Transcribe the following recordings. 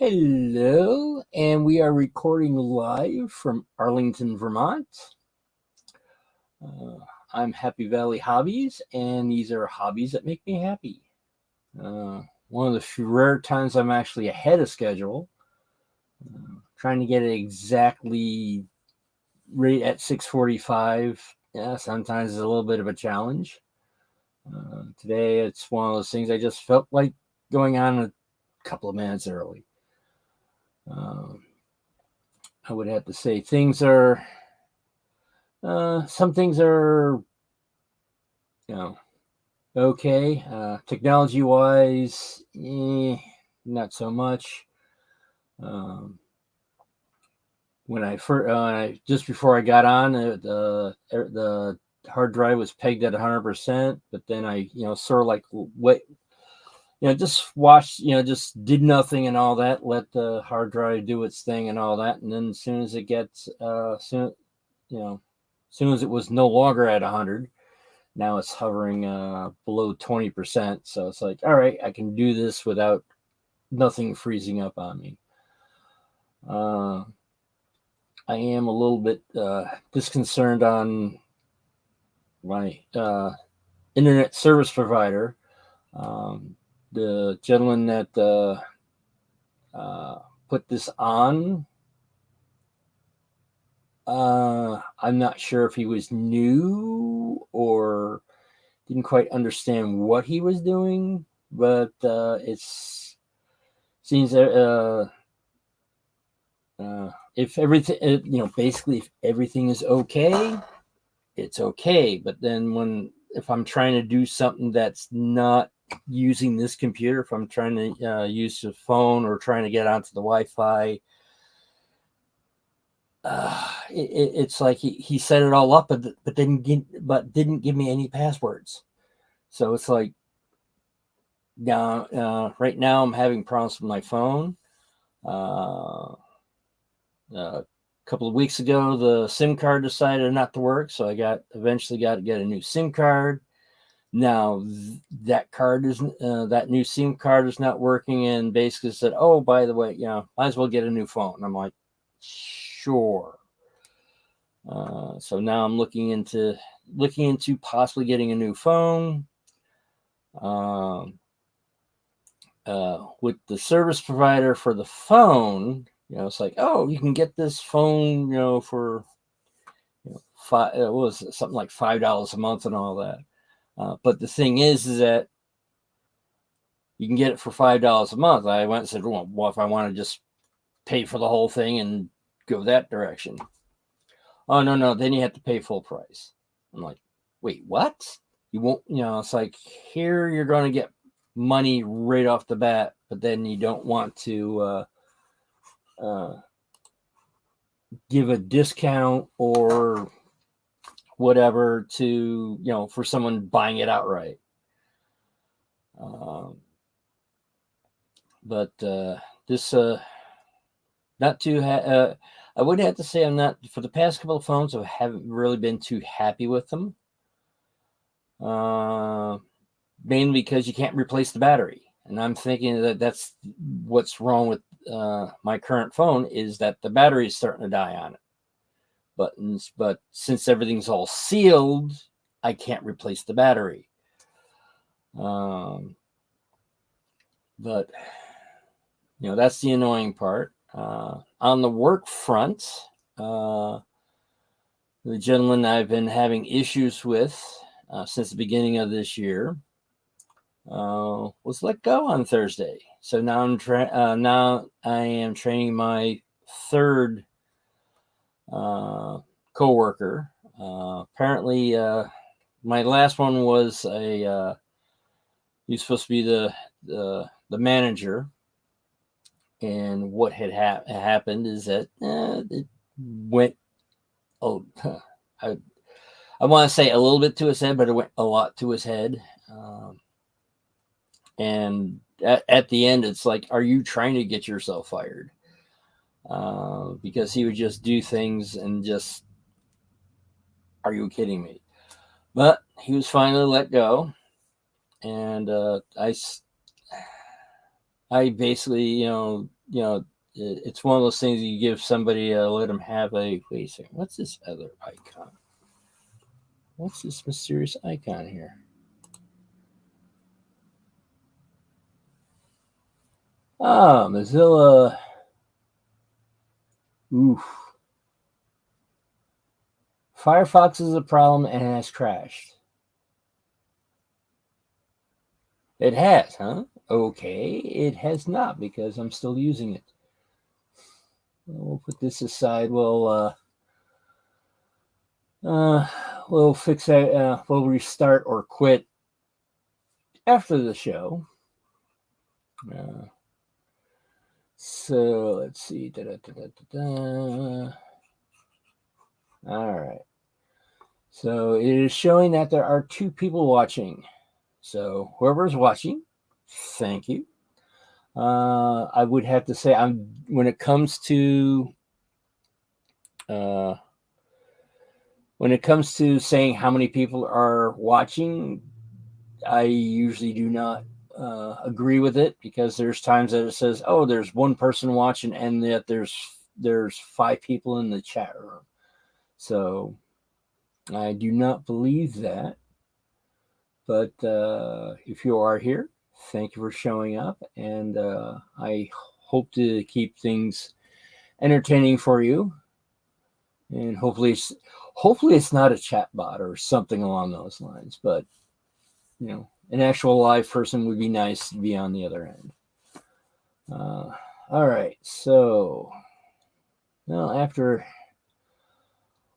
Hello, and we are recording live from Arlington, Vermont. Uh, I'm Happy Valley Hobbies, and these are hobbies that make me happy. One of the few rare times I'm actually ahead of schedule. Trying to get it exactly right at 6:45. Yeah, sometimes it's a little bit of a challenge. Today, it's one of those things I just felt like going on a couple of minutes early. I would have to say some things are, okay. Technology wise, not so much. Um, when I first, just before I got on, the hard drive was pegged at 100%, but then I, sort of like wait, just watched, just did nothing and all that, let the hard drive do its thing and all that. And then as soon as it gets, as soon as it was no longer at 100, now it's hovering below 20%. So it's like, all right, I can do this without nothing freezing up on me. I am a little bit disconcerted on my internet service provider. The gentleman that put this on, I'm not sure if he was new or didn't quite understand what he was doing, but it seems if everything, basically if everything is okay, it's okay. But then if I'm trying to do something that's not using this computer, if I'm trying to use the phone or trying to get onto the Wi-Fi, it's like he set it all up, but didn't give me any passwords. So it's like, now, right now I'm having problems with my phone. A couple of weeks ago, the SIM card decided not to work, so I eventually got to get a new SIM card. Now that new SIM card is not working, and basically said, "Oh, by the way, might as well get a new phone." And I'm like, "Sure." So now I'm looking into possibly getting a new phone. With the service provider for the phone, it's like, oh, you can get this phone, for what was it, something like $5 a month and all that. But the thing is that you can get it for $5 a month. I went and said, well, if I want to just pay for the whole thing and go that direction. Oh, no, then you have to pay full price. I'm like, wait, what? You won't, it's like, here you're going to get money right off the bat, but then you don't want to give a discount or whatever to, for someone buying it outright. But this, not too, I would have to say I'm not, for the past couple of phones, I haven't really been too happy with them. Mainly because you can't replace the battery. And I'm thinking that's what's wrong with my current phone, is that the battery is starting to die on it. But since everything's all sealed, I can't replace the battery. But that's the annoying part. On the work front, the gentleman I've been having issues with since the beginning of this year was let go on Thursday. So now now I am training my third coworker. Apparently, my last one was he's supposed to be the manager, and what had happened is that it went. Oh, I want to say a little bit to his head, but it went a lot to his head. And at the end, it's like, are you trying to get yourself fired? Because he would just do things and just, are you kidding me? But he was finally let go. And I basically, it's one of those things you give somebody, let them have a. Wait a second, what's this other icon? What's this mysterious icon here? Ah, Mozilla. Oof. Firefox is a problem and has crashed. It has, huh? Okay, it has not because I'm still using it. We'll put this aside. We'll fix that. We'll restart or quit after the show. So let's see. All right. So it is showing that there are 2 people watching. So whoever's watching, thank you. I would have to say when it comes to saying how many people are watching, I usually do not agree with it because there's times that it says, "Oh, there's 1 person watching," and yet there's 5 people in the chat room. So I do not believe that. But if you are here, thank you for showing up, and I hope to keep things entertaining for you. And hopefully it's not a chat bot or something along those lines. But an actual live person would be nice to be on the other end. All right, so after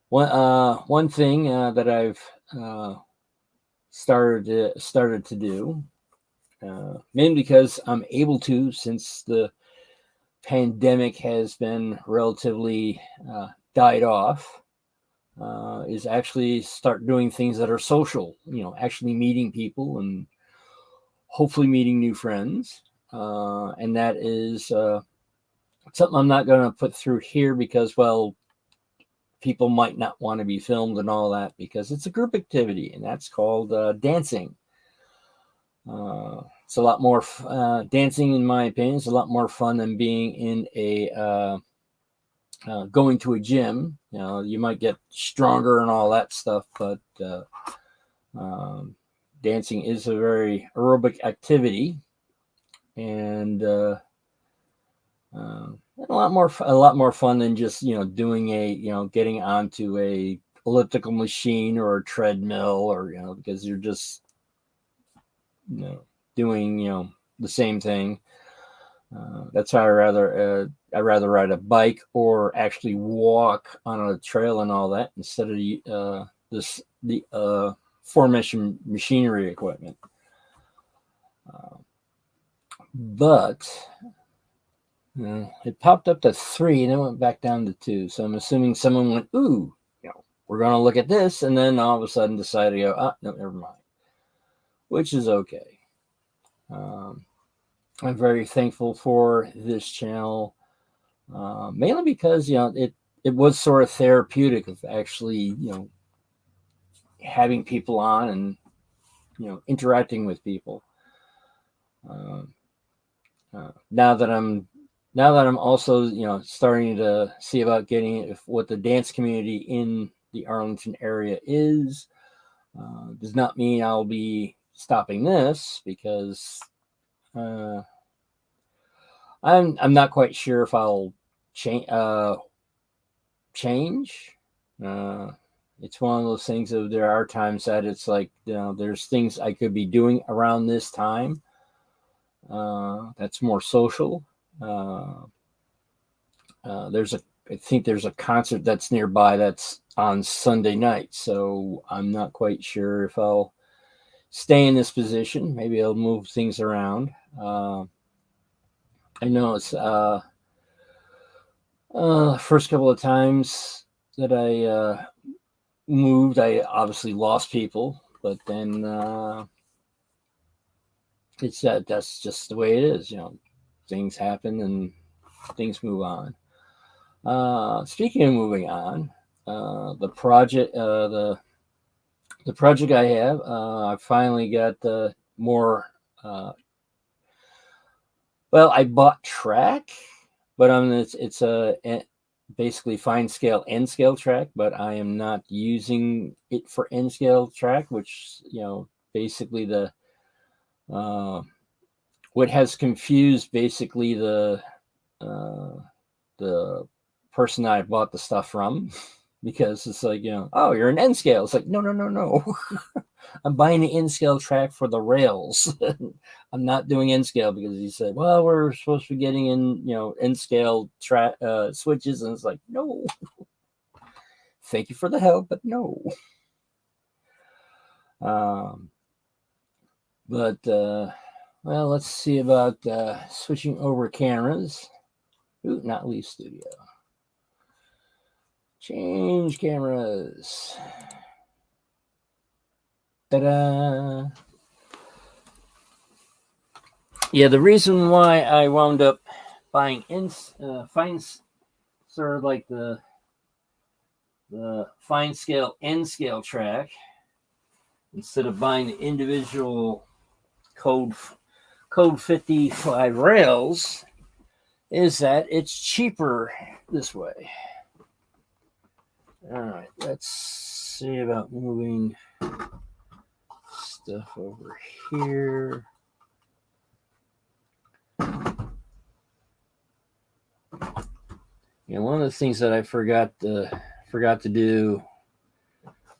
one thing that I've started to do, mainly because I'm able to, since the pandemic has been relatively died off, is actually start doing things that are social, actually meeting people and hopefully meeting new friends. And that is something I'm not going to put through here because, well, people might not want to be filmed and all that because it's a group activity, and that's called dancing. It's a lot more dancing, in my opinion. It's a lot more fun than being in a going to a gym. You might get stronger and all that stuff, but dancing is a very aerobic activity, and a lot more fun than just doing getting onto a elliptical machine or a treadmill, or because you're just doing the same thing. That's how I'd rather ride a bike or actually walk on a trail and all that instead of the aforementioned machinery equipment. But it popped up to 3 and then went back down to 2. So I'm assuming someone went, "Ooh, we're going to look at this," and then all of a sudden decided to go, "No, never mind," which is okay. I'm very thankful for this channel, mainly because it was sort of therapeutic of actually having people on and interacting with people. Now that I'm also starting to see about getting what the dance community in the Arlington area is, does not mean I'll be stopping this because I'm not quite sure if I'll change. It's one of those things that there are times that it's like there's things I could be doing around this time. That's more social. I think there's a concert that's nearby that's on Sunday night, so I'm not quite sure if I'll stay in this position. Maybe I'll move things around. I know it's first couple of times that I moved, I obviously lost people, but then it's that's just the way it is. Things happen and things move on. Speaking of moving on, the project I have, I finally got more. Well, I bought track but it's a basically fine scale N scale track, but I am not using it for N scale track, which basically uh, what has confused basically uh, the person I bought the stuff from. Because it's like, oh, you're an N scale. It's like, no, no, no, no. I'm buying an N scale track for the rails. I'm not doing N scale because he said, well, we're supposed to be getting in, N scale track switches. And it's like, no. Thank you for the help, but no. But well, let's see about switching over cameras. Ooh, not Leaf Studio. Change cameras. Ta-da! Yeah, the reason why I wound up buying fine, sort of like the fine scale N scale track instead of buying the individual code 55 rails is that it's cheaper this way. All right, let's see about moving stuff over here. One of the things that I forgot to do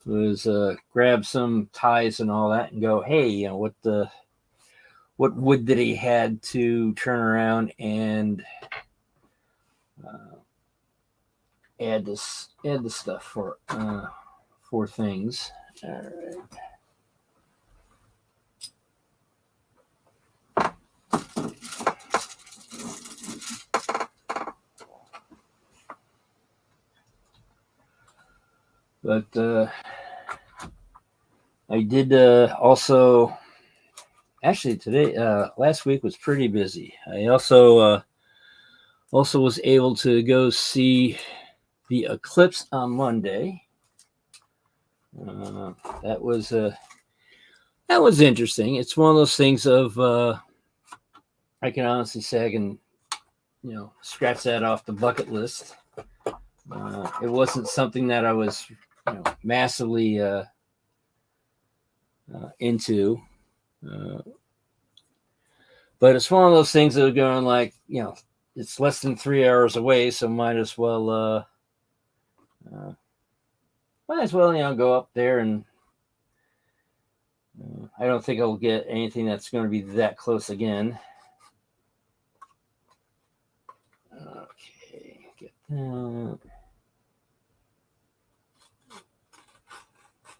was grab some ties and all that and go, hey, what wood that he had to turn around and add the stuff for things. All right. But I did also, actually today, last week was pretty busy. I also was able to go see the eclipse on Monday. That was interesting. It's one of those things of I can honestly say I can scratch that off the bucket list. It wasn't something that I was massively into, but it's one of those things that are going like it's less than 3 hours away, so might as well go up there, and I don't think I'll get anything that's going to be that close again. Okay, get that.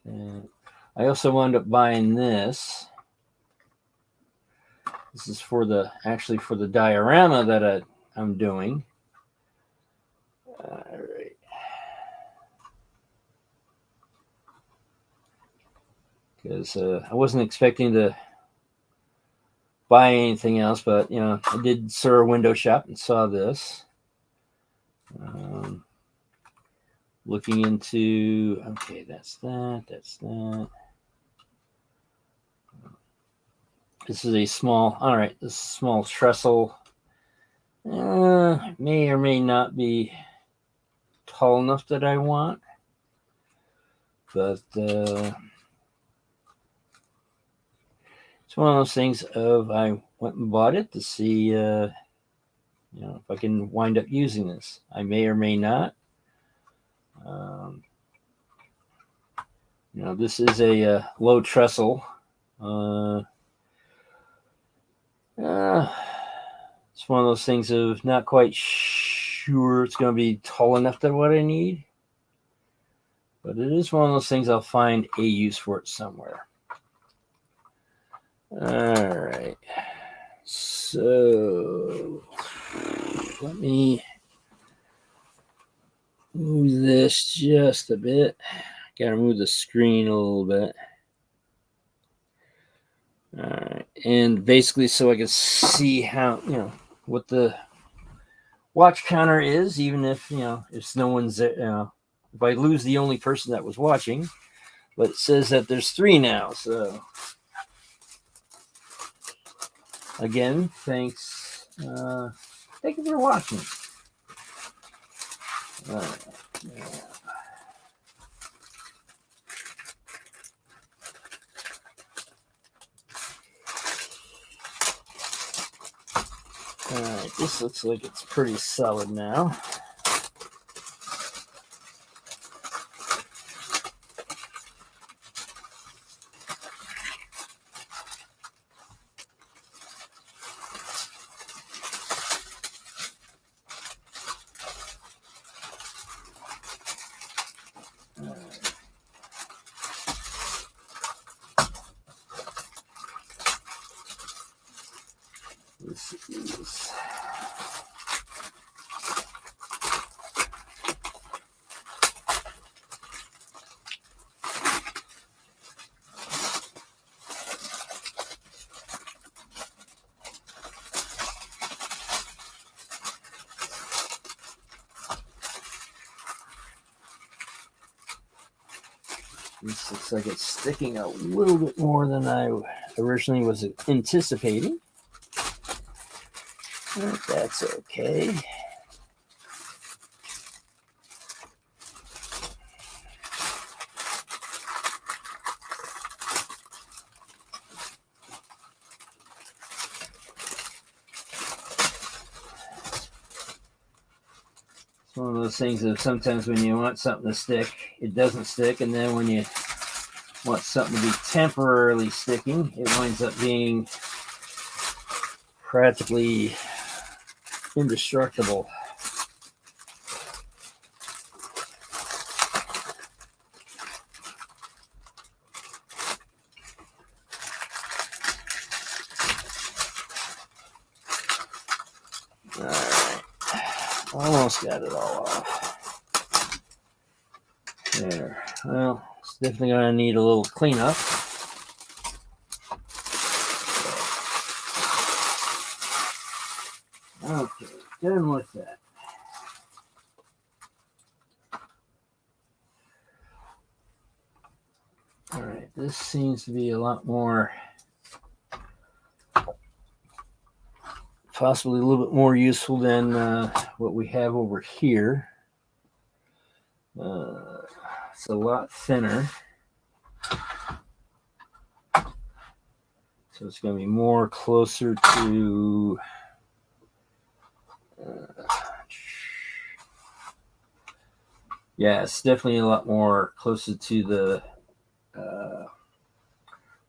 And I also wound up buying this. This is for the diorama that I'm doing. All right. Because I wasn't expecting to buy anything else, but I did a window shop and saw this. Looking into, okay, that's that. This is a small, all right, this small trestle may or may not be tall enough that I want, but it's one of those things of I went and bought it to see if I can wind up using this. I may or may not. This is a low trestle. It's one of those things of not quite sure it's going to be tall enough to what I need, but it is one of those things I'll find a use for it somewhere. All right, so let me move this just a bit. Gotta move the screen a little bit. All right, and basically so I can see how what the watch counter is, even if if no one's there, if I lose the only person that was watching, but it says that there's 3 now. So again, thanks. Thank you for watching. All right. All right, this looks like it's pretty solid now. This is this looks like it's sticking a little bit more than I originally was anticipating. But that's okay. It's one of those things that sometimes when you want something to stick, it doesn't stick, and then when you want something to be temporarily sticking, it winds up being practically indestructible. All right, almost got it all off. There. Well, it's definitely going to need a little cleanup. Okay, done with that. All right, this seems to be a lot more, possibly a little bit more useful than what we have over here. It's a lot thinner. So it's going to be more closer to yeah, it's definitely a lot more closer to the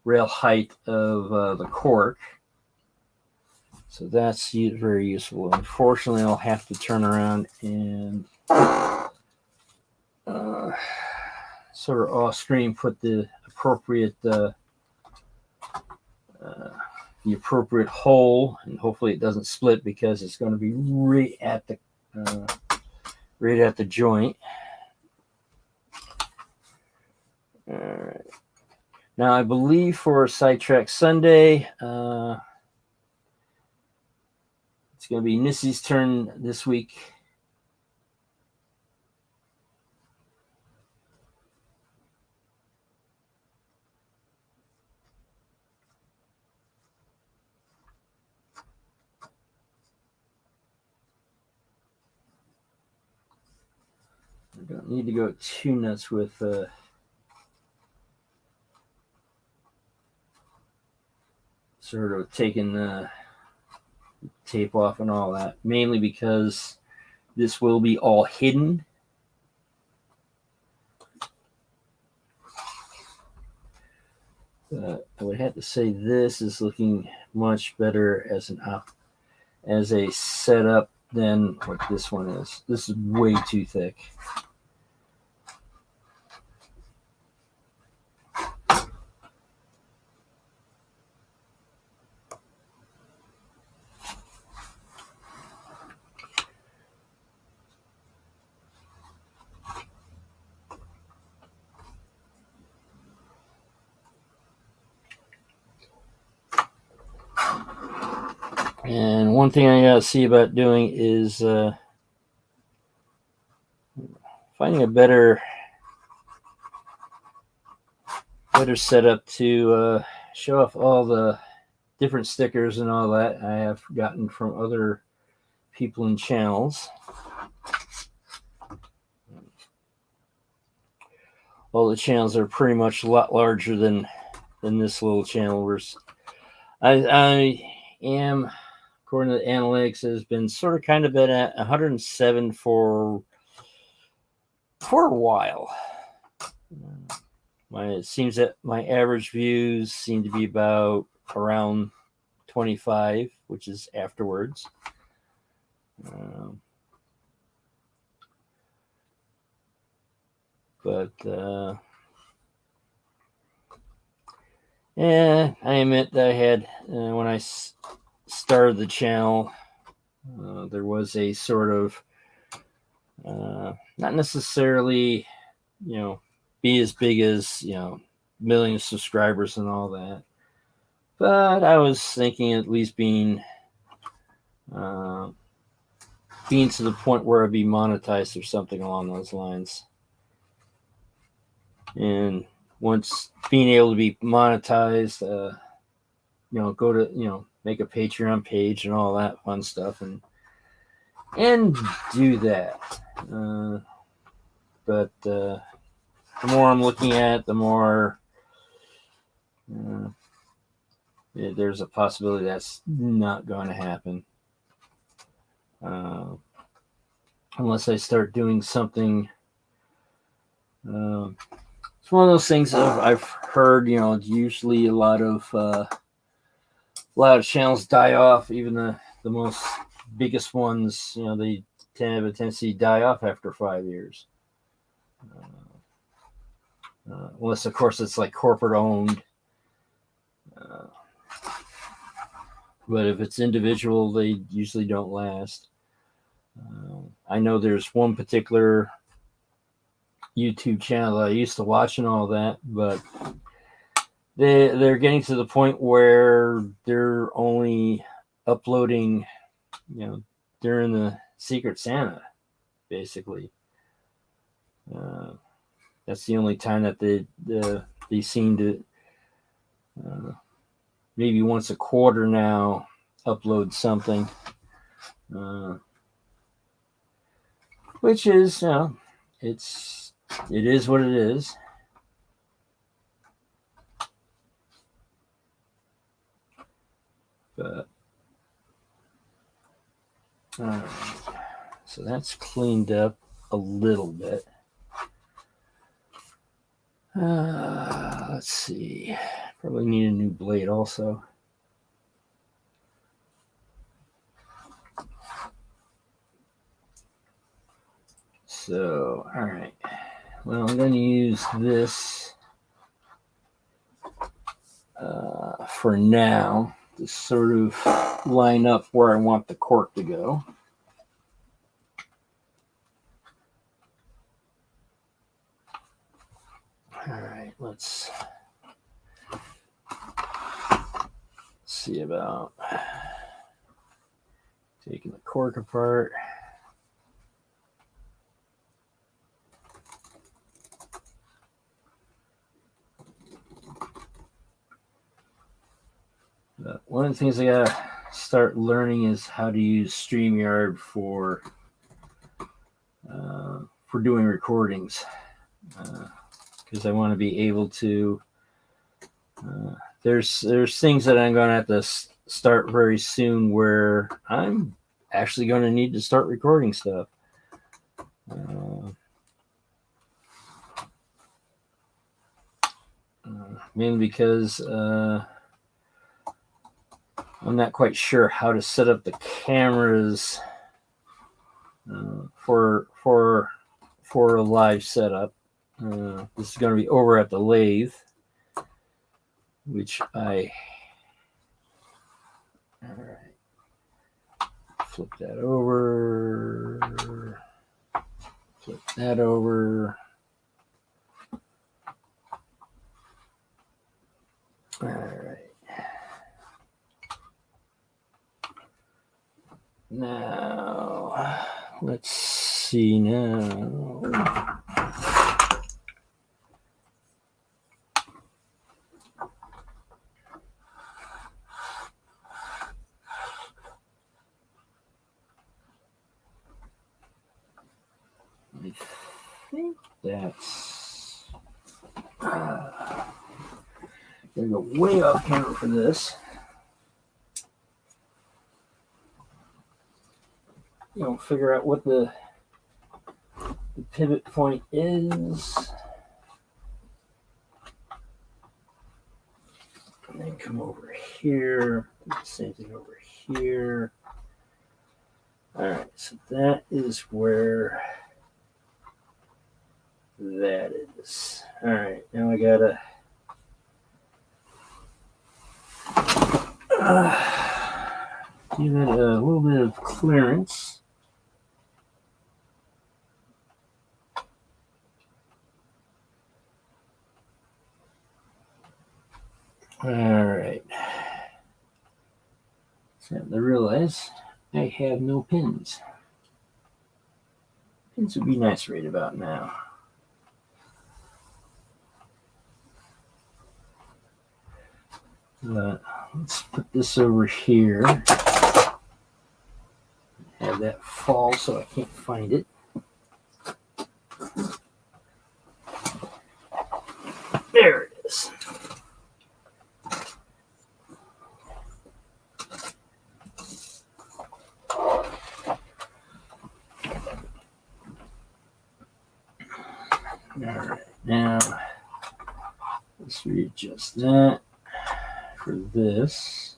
rail height of the cork. So that's very useful. Unfortunately, I'll have to turn around and sort of off screen put the appropriate hole, and hopefully it doesn't split because it's going to be right at the joint. All right. Now I believe for Sidetrack Sunday, it's going to be Nissy's turn this week. I don't need to go too nuts with sort of taking the tape off and all that, mainly because this will be all hidden. I would have to say this is looking much better as a setup than what this one is. This is way too thick. And one thing I gotta see about doing is finding a better setup to show off all the different stickers and all that I have gotten from other people and channels. all the channels are pretty much a lot larger than this little channel. I am, according to the analytics, has been sort of kind of been at 107 for a while. It seems that my average views seem to be about around 25, which is afterwards. But yeah, I admit that I had when I started the channel, there was a sort of not necessarily, be as big as million subscribers and all that, but I was thinking at least being to the point where I'd be monetized or something along those lines. And once being able to be monetized, go to make a Patreon page and all that fun stuff, and do that. But the more I'm looking at, the more there's a possibility that's not going to happen unless I start doing something. It's one of those things that I've heard. Usually a lot of channels die off. Even the most biggest ones, they have a tendency to die off after 5 years. Unless, of course, it's like corporate owned. But if it's individual, they usually don't last. I know there's one particular YouTube channel that I used to watch and all that, but they're getting to the point where they're only uploading, during the Secret Santa, basically. That's the only time that they seem to maybe once a quarter now upload something, which is it is what it is. But so that's cleaned up a little bit. Let's see. Probably need a new blade also. So, all right. Well, I'm going to use this for now to sort of line up where I want the cork to go. All right, let's see about taking the cork apart. But one of the things I gotta start learning is how to use StreamYard for doing recordings, because I want to be able to. There's things that I'm going to have to start very soon where I'm actually going to need to start recording stuff. Mainly because I'm not quite sure how to set up the cameras for a live setup. This is going to be over at the lathe, which all right, flip that over, flip that over. All right. Now, let's see now. I think that's Gotta go way off camera for this. Figure out what the pivot point is. And then come over here. Do the same thing over here. All right, so that is where that is. All right, now I gotta give it a little bit of clearance. All right. So I realize I have no pins. Pins would be nice right about now. Let's put this over here. Have that fall so I can't find it. There it is. All right, now let's readjust that for this.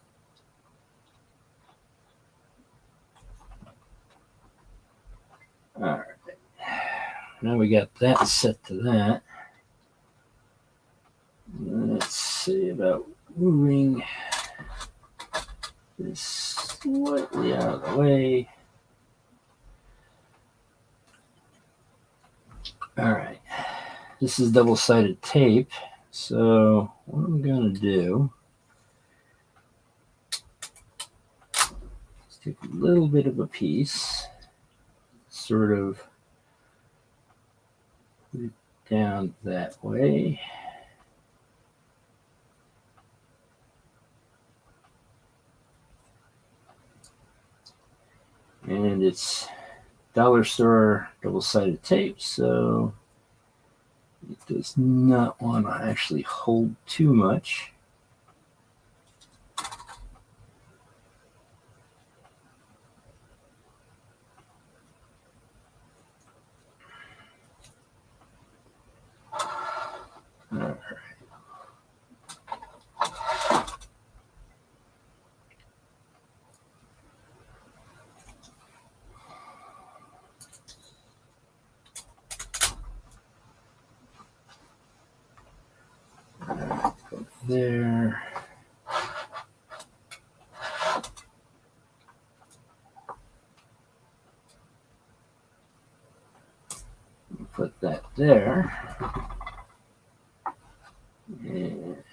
All right, now we got that set to that. Let's see about moving this slightly out of the way. All right, this is double-sided tape, so what I'm going to do is take a little bit of a piece, sort of put it down that way. And it's dollar store double-sided tape, so it does not want to actually hold too much. All right. There. Put that there. And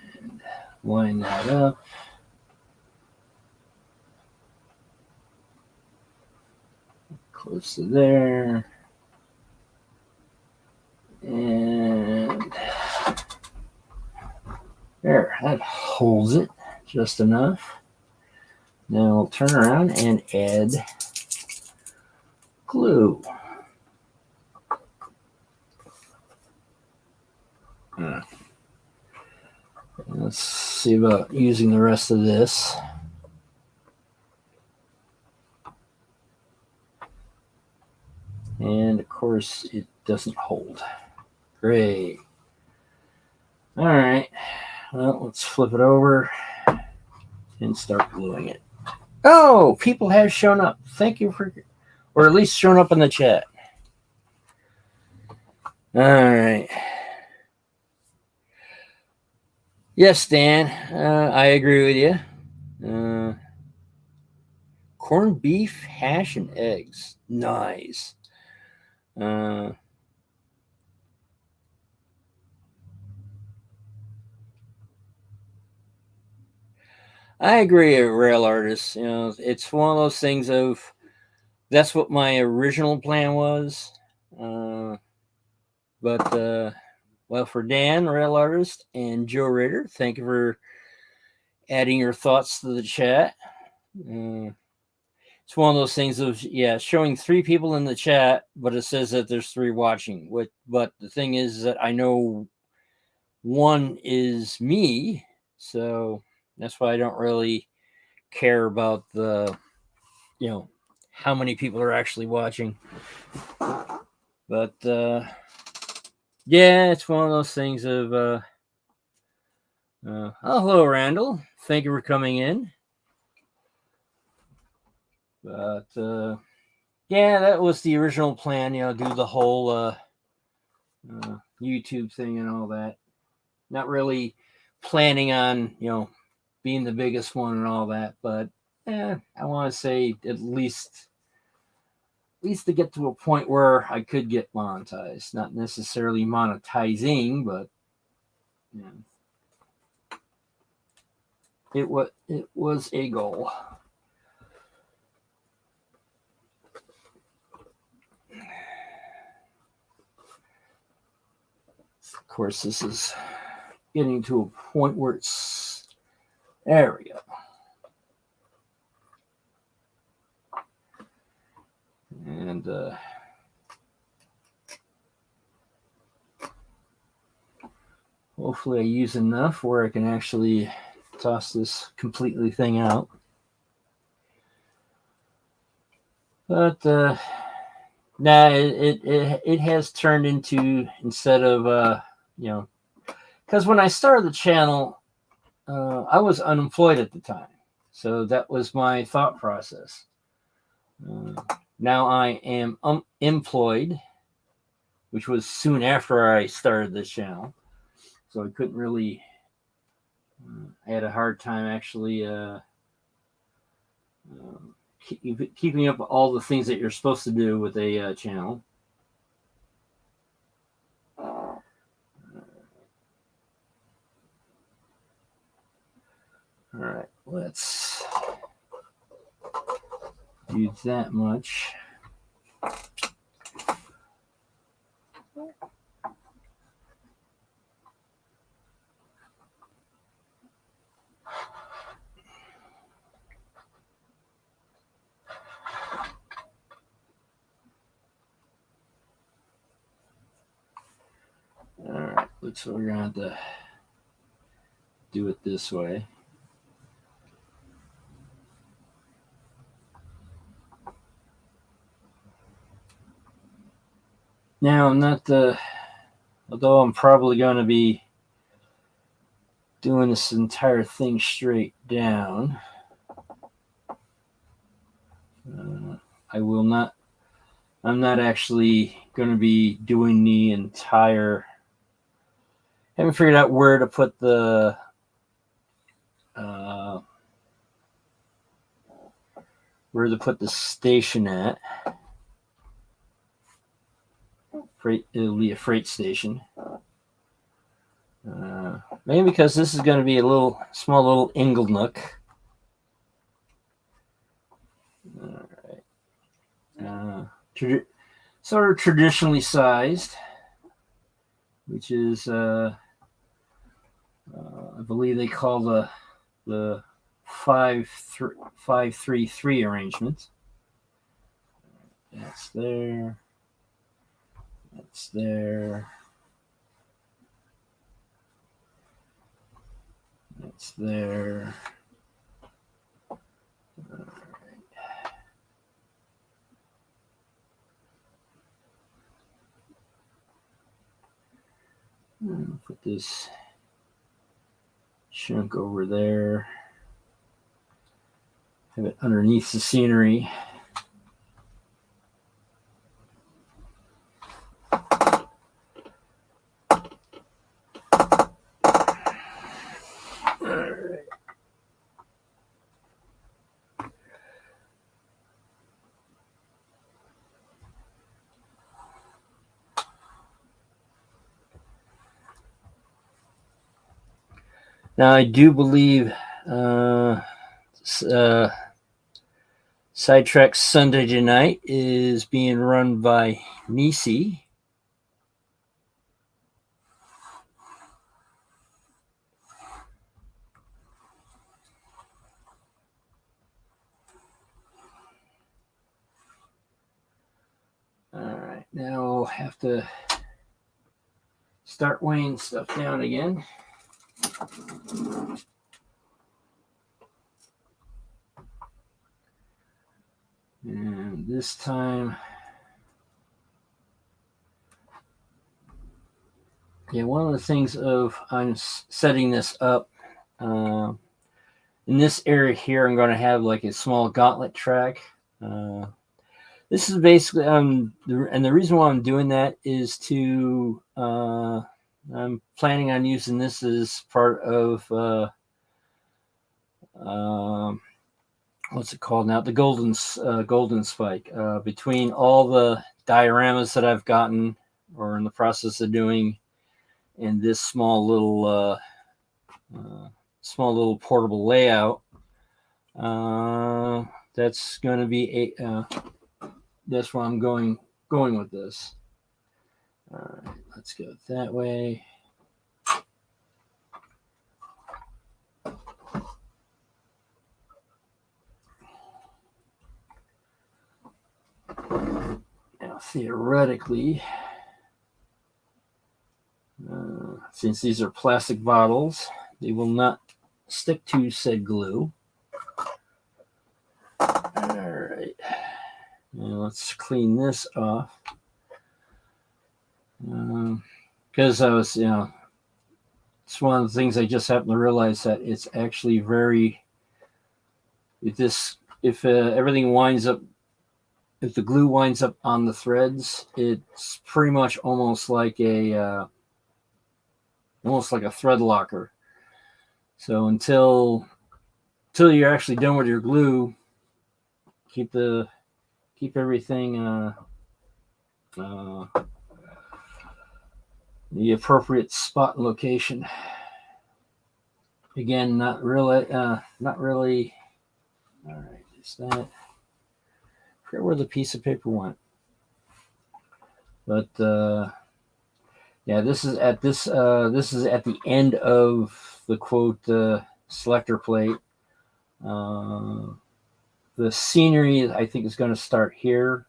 line that up. Close to there. And there, that holds it just enough. Now I'll turn around and add glue. Let's see about using the rest of this. And of course, it doesn't hold. Great. All right. Well, let's flip it over and start gluing it. Oh, people have shown up. Thank you for, or at least shown up in the chat. All right. Yes, Dan, I agree with you. Corned beef, hash, and eggs. Nice. I agree, Rail Artist. It's one of those things of that's what my original plan was. But well, for Dan, Rail Artist, and Joe Rader, thank you for adding your thoughts to the chat. It's one of those things of, showing 3 people in the chat, but it says that there's 3 watching. But the thing is that I know one is me, so that's why I don't really care about the, you know, how many people are actually watching. But yeah, it's one of those things of oh, hello, Randall. Thank you for coming in. But yeah, that was the original plan. You know, do the whole YouTube thing and all that. Not really planning on, you know, being the biggest one and all that, but I want to say at least to get to a point where I could get monetized. Not necessarily monetizing, but you know, it was a goal. Of course, this is getting to a point where it's there we go. And hopefully I use enough where I can actually toss this completely thing out. But nah, it has turned into, instead of you know, because when I started the channel, I was unemployed at the time, so that was my thought process. Now I am employed, which was soon after I started this channel, so I couldn't really. I had a hard time actually keeping up all the things that you're supposed to do with a channel. All right, let's do that much. All right, looks like we're gonna have to do it this way. Now I'm not although I'm probably going to be doing this entire thing straight down. I will not. I'm not actually going to be doing the entire. I haven't figured out where to put the station at. Freight. It'll be a freight station. Maybe because this is going to be a little small little ingle nook. All right. Sort of traditionally sized, which is I believe they call the 5-3-3 arrangement. That's there. That's there. That's there. All right. Put this chunk over there. Have it underneath the scenery. Now I do believe Sidetrack Sunday Tonight is being run by Nisi. All right, now we'll have to start weighing stuff down again. And this time, yeah, one of the things of I'm setting this up, in this area here, I'm going to have like a small gauntlet track. This is basically, and the reason why I'm doing that is to, I'm planning on using this as part of, what's it called now? The golden spike. Between all the dioramas that I've gotten or in the process of doing, and this small little portable layout, that's going to be that's where I'm going with this. All right, let's go that way. Now, theoretically, since these are plastic bottles, they will not stick to said glue. All right. Now let's clean this off. Because I was, it's one of the things I just happened to realize that it's actually very, if everything winds up, if the glue winds up on the threads, it's pretty much almost like a thread locker. So until you're actually done with your glue, keep everything the appropriate spot and location. Again, not really. All right, is that? I forget where the piece of paper went, but yeah, this is at the end of the quote selector plate. The scenery, I think, is going to start here.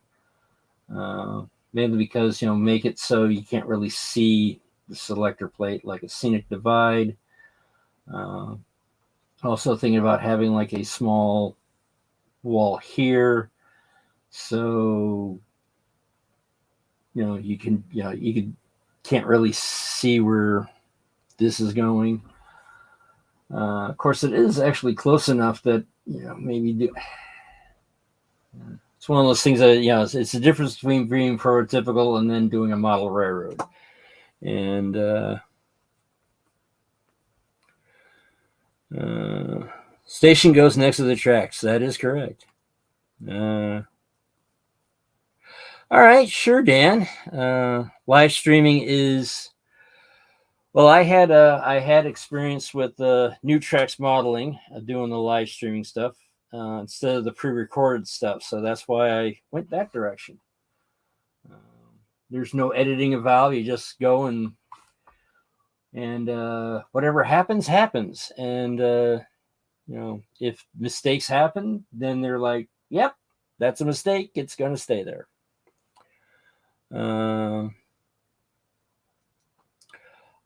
Mainly because, make it so you can't really see the selector plate, like a scenic divide. Also thinking about having like a small wall here, so you can't really see where this is going. Of course, it is actually close enough that maybe do. It's one of those things that it's the difference between being prototypical and then doing a model railroad. And station goes next to the tracks. That is correct. All right, sure, Dan. Live streaming is, well, I had experience with new tracks modeling, doing the live streaming stuff. Instead of the pre-recorded stuff, so that's why I went that direction. There's no editing involved. You just go and whatever happens. And if mistakes happen, then they're like, "Yep, that's a mistake. It's going to stay there."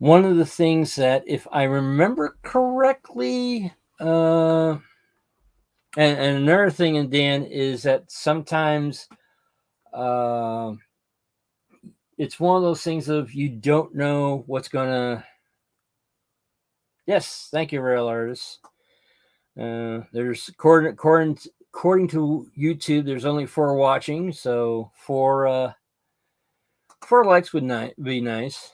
One of the things that, if I remember correctly, and another thing, and Dan, is that sometimes it's one of those things of you don't know what's gonna. Yes, thank you, Rail Artist. There's according to YouTube, there's only 4 watching, so 4 likes would be nice.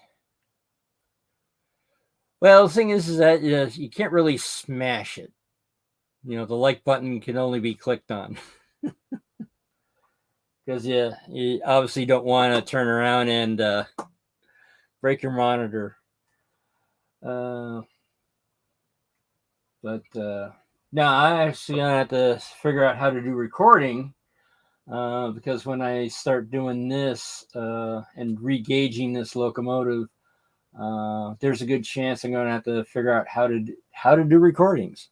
Well, the thing is that you can't really smash it. The like button can only be clicked on. Because you obviously don't want to turn around and break your monitor. But now I actually gonna have to figure out how to do recording, because when I start doing this and re-gauging this locomotive, there's a good chance I'm gonna have to figure out how to do recordings.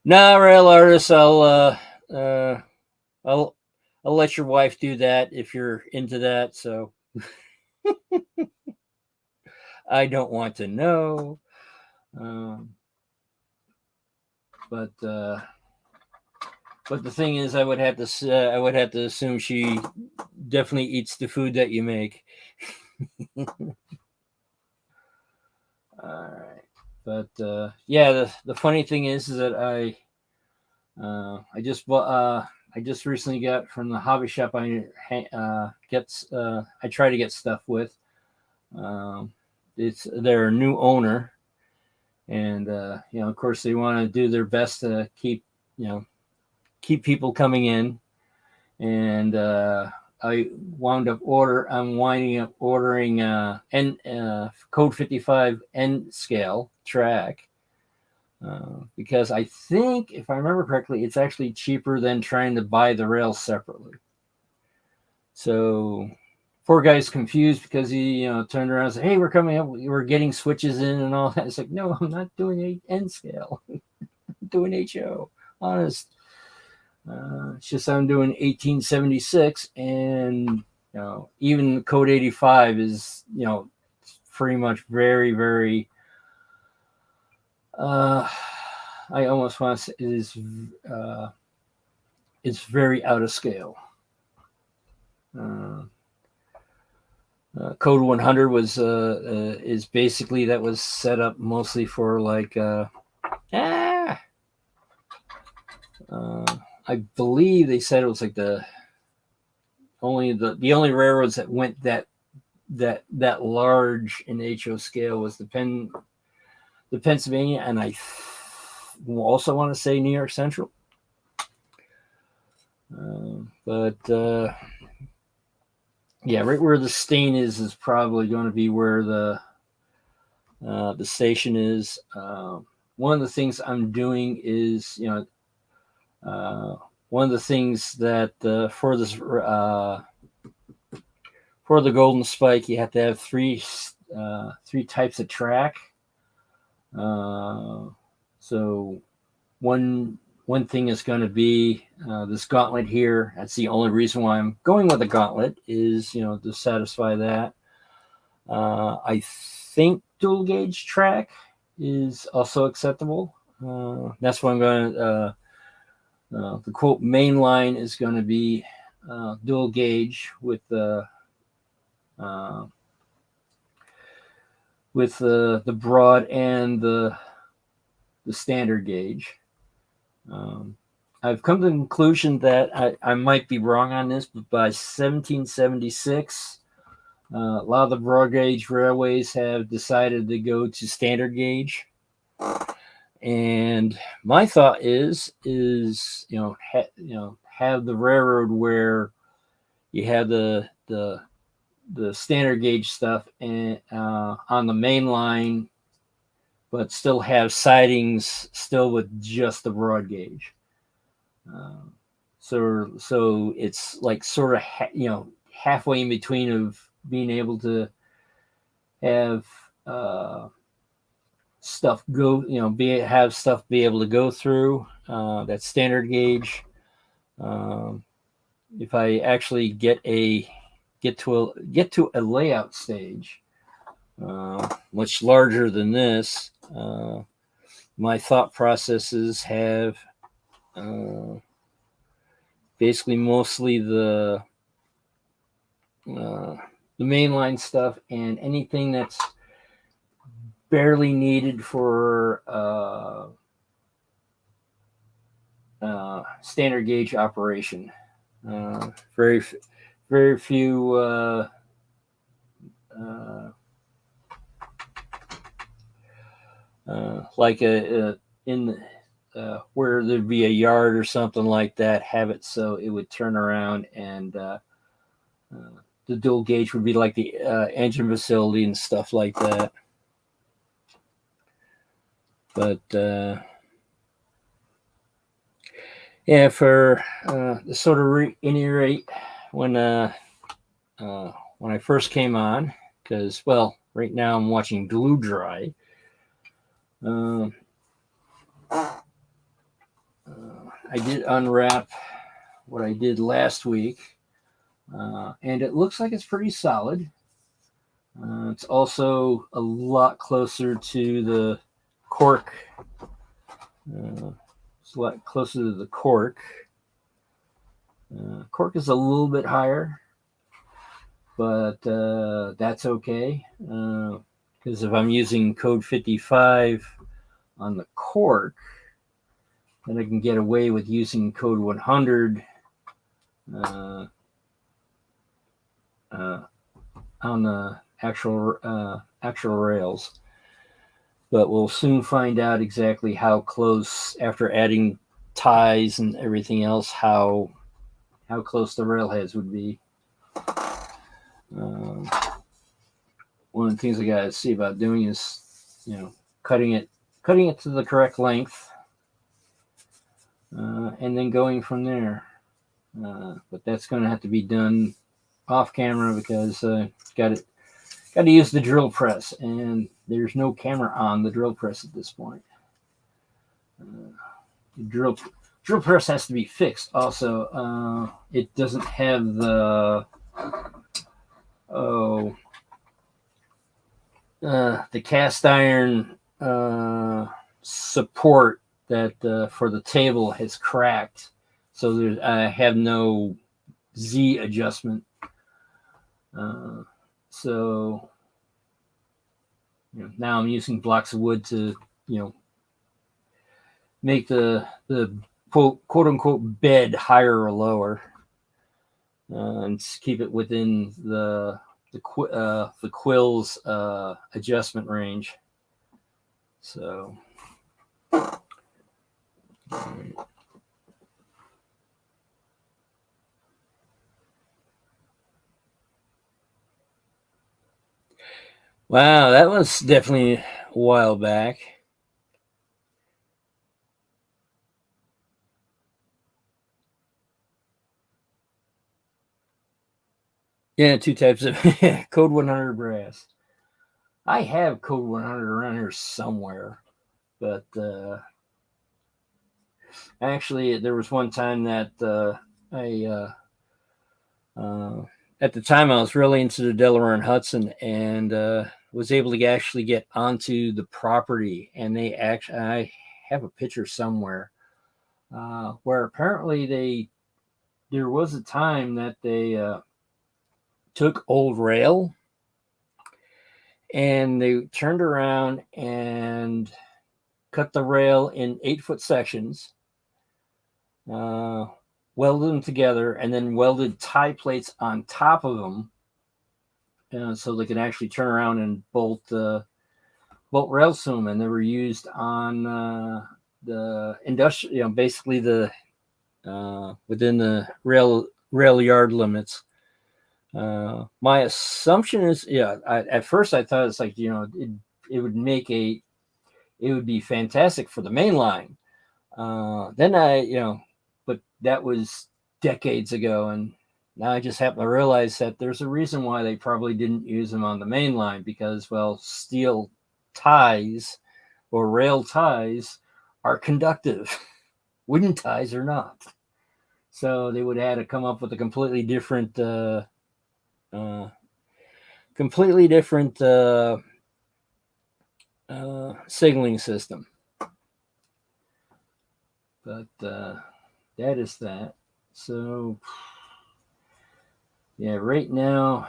No, Rail Artist, I'll I'll let your wife do that if you're into that. So I don't want to know. Um, but the thing is, I would have to assume she definitely eats the food that you make. All right, but yeah, the funny thing is that I just recently got from the hobby shop I try to get stuff with. It's their new owner, and of course they want to do their best to keep people coming in, and I'm winding up ordering code 55 N scale track. Because I think, if I remember correctly, it's actually cheaper than trying to buy the rails separately. So poor guy's confused because he turned around and said, "Hey, we're coming up. We're getting switches in and all that." It's like, no, I'm not doing a N scale. I'm doing HO. Honest. It's just I'm doing 1876, and even code 85 is pretty much very, very. I almost want to say it's very out of scale. Code 100 is basically that was set up mostly for like I believe they said it was like the only railroads that went that large in HO scale was the Pennsylvania, and I also want to say New York Central. But yeah, right where the stain is probably going to be where the station is. One of the things I'm doing is, one of the things that for the Golden Spike, you have to have three types of track. So one thing is going to be this gauntlet here. That's the only reason why I'm going with a gauntlet is to satisfy that. I think dual gauge track is also acceptable. That's what I'm going to. The quote main line is going to be dual gauge with the broad and the standard gauge. I've come to the conclusion that I might be wrong on this, but by 1776, a lot of the broad gauge railways have decided to go to standard gauge. And my thought is have the railroad where you have the standard gauge stuff and on the main line, but still have sidings still with just the broad gauge. So it's like sort of halfway in between of being able to have stuff go have stuff be able to go through that standard gauge. If I actually get to a layout stage much larger than this, my thought processes have basically mostly the mainline stuff and anything that's barely needed for standard gauge operation. Very few like in where there'd be a yard or something like that, have it so it would turn around, and the dual gauge would be like the engine facility and stuff like that. But yeah, for the sort of any rate, when I first came on, because right now I'm watching Glue Dry. I did unwrap what I did last week, and it looks like it's pretty solid. It's also a lot closer to the cork. It's a lot closer to the cork. Cork is a little bit higher, but that's okay. Because if I'm using code 55 on the cork, then I can get away with using code 100 on the actual rails. But we'll soon find out exactly how close, after adding ties and everything else, how close the railheads would be. One of the things I got to see about doing is, cutting it to the correct length, and then going from there. But that's going to have to be done off camera because got to use the drill press, and there's no camera on the drill press at this point. The drill press has to be fixed. Also, it doesn't have the cast iron support that for the table has cracked, so I have no Z adjustment. So now I'm using blocks of wood to make the quote unquote bed higher or lower, and keep it within the quill's adjustment range. So wow, that was definitely a while back. Yeah, 2 types of code 100 brass. I have code 100 around here somewhere, but actually there was one time that I at the time I was really into the Delaware and Hudson, and was able to actually get onto the property, and I have a picture somewhere where apparently there was a time that they took old rail and they turned around and cut the rail in 8-foot sections, welded them together, and then welded tie plates on top of them, so they could actually turn around and bolt rails to them. And they were used on the industrial, basically the within the rail yard limits. My assumption is, at first I thought it's like, it would be fantastic for the main line. Then but that was decades ago, and now I just happen to realize that there's a reason why they probably didn't use them on the main line, because, well, steel ties or rail ties are conductive. Wooden ties are not. So they would have had to come up with a completely different signaling system. But that is that. So yeah, right now,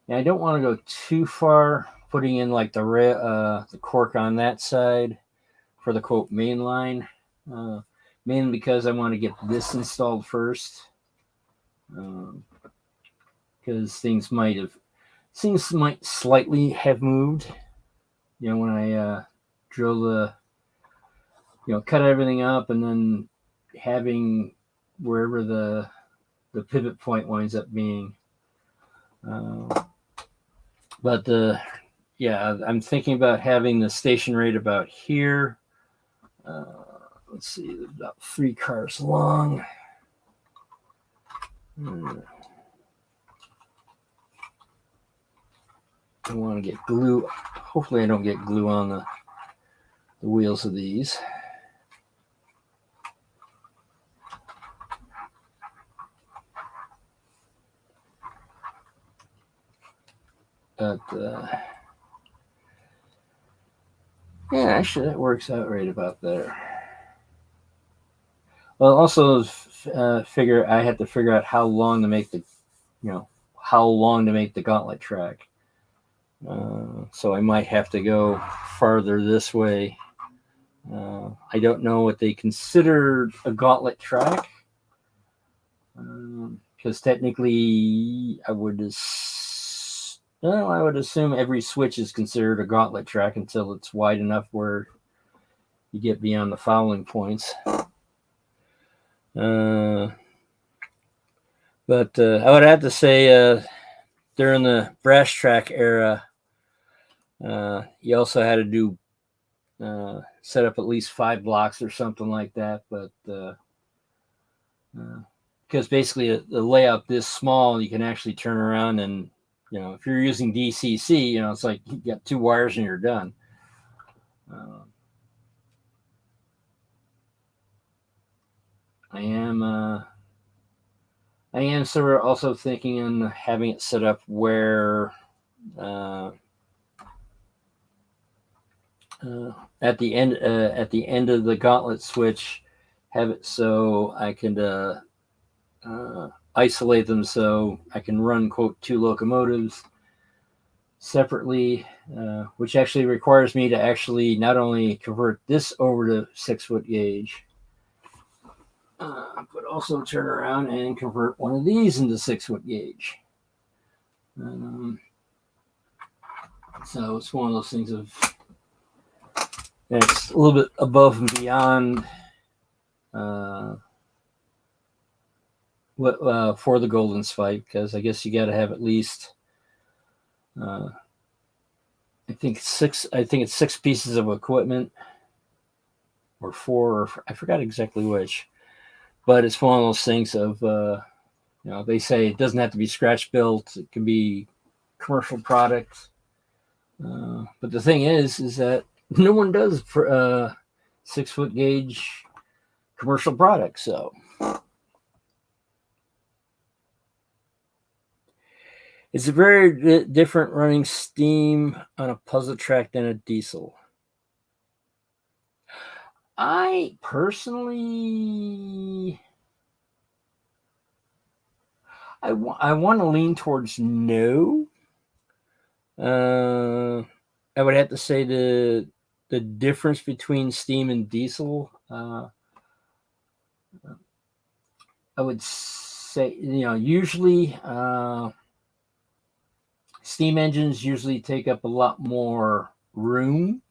I don't want to go too far putting in like the cork on that side for the quote main line, mainly because I want to get this installed first, because things might slightly have moved, when I drill cut everything up, and then having wherever the pivot point winds up being. But I'm thinking about having the station rate about here. Let's see, about 3 cars long. I want to get glue. Hopefully I don't get glue on the wheels of these. But yeah, actually, that works out right about there. Well, also figure I had to figure out how long to make how long to make the gauntlet track. So I might have to go farther this way. I don't know what they consider a gauntlet track, because technically I would assume every switch is considered a gauntlet track until it's wide enough where you get beyond the fouling points. But I would have to say during the brass track era, you also had to do set up at least 5 blocks or something like that. But because basically the layout this small, you can actually turn around and if you're using DCC, it's like you got 2 wires and you're done. I am sort of also thinking on having it set up where at the end of the gauntlet switch, have it so I can isolate them, so I can run quote 2 locomotives separately, which actually requires me to actually not only convert this over to 6-foot gauge, but also turn around and convert one of these into 6-foot gauge. So it's one of those things of it's a little bit above and beyond what for the Golden Spike, because I guess you got to have at least I think it's 6 pieces of equipment, or 4, or I forgot exactly which, but it's one of those things of they say it doesn't have to be scratch built; it can be commercial product. But the thing is that no one does 6-foot gauge commercial products, so it's a very different running steam on a puzzle track than a diesel. I personally, I want to lean towards no. I would have to say the difference between steam and diesel. I would say usually steam engines usually take up a lot more room.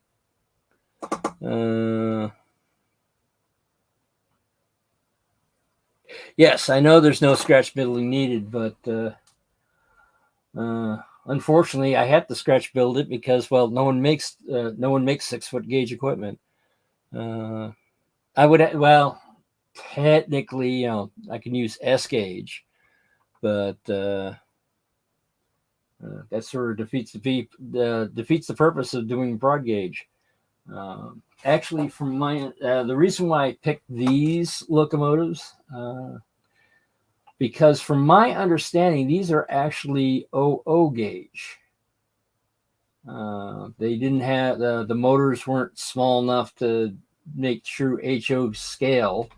Yes, I know there's no scratch building needed, but unfortunately, I had to scratch build it because, well, no one makes 6-foot gauge equipment. I would technically, I can use S gauge, but that sort of defeats the purpose of doing broad gauge. Actually, from the reason why I picked these locomotives, because from my understanding, these are actually OO gauge. They didn't have the motors weren't small enough to make true HO scale.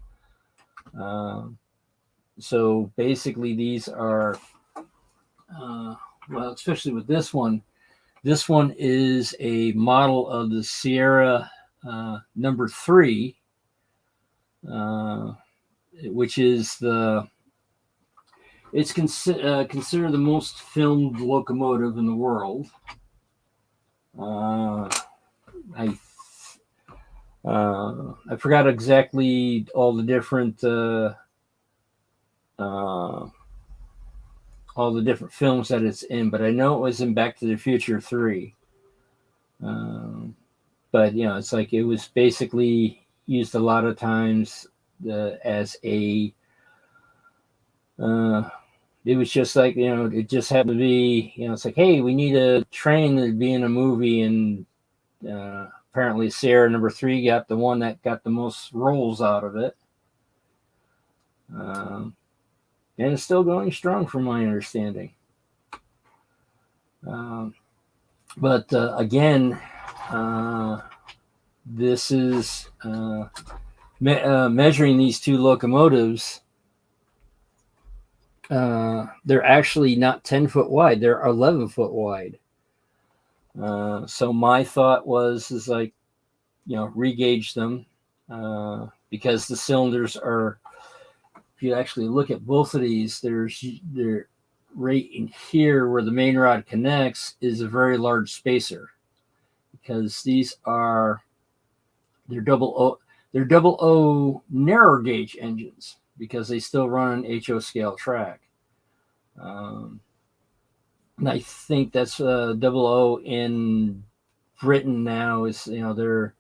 So basically, these are especially with this one. This one is a model of the Sierra number 3, which is it's considered the most filmed locomotive in the world. I forgot exactly all the different films that it's in, but I know it was in Back to the Future 3. But it's like it was basically used a lot of times as a. It was just like it just happened to be it's like, hey, we need a train to be in a movie, and apparently Sierra number 3 got the one that got the most rolls out of it. And it's still going strong from my understanding. Um, but again, this is measuring these two locomotives. They're actually not 10 foot wide; they're 11 foot wide. So my thought is like, regauge them, because the cylinders are. If you actually look at both of these, they're right in here where the main rod connects is a very large spacer, because they're double O narrow gauge engines, because they still run an HO scale track. And I think that's double O in Britain now is, they're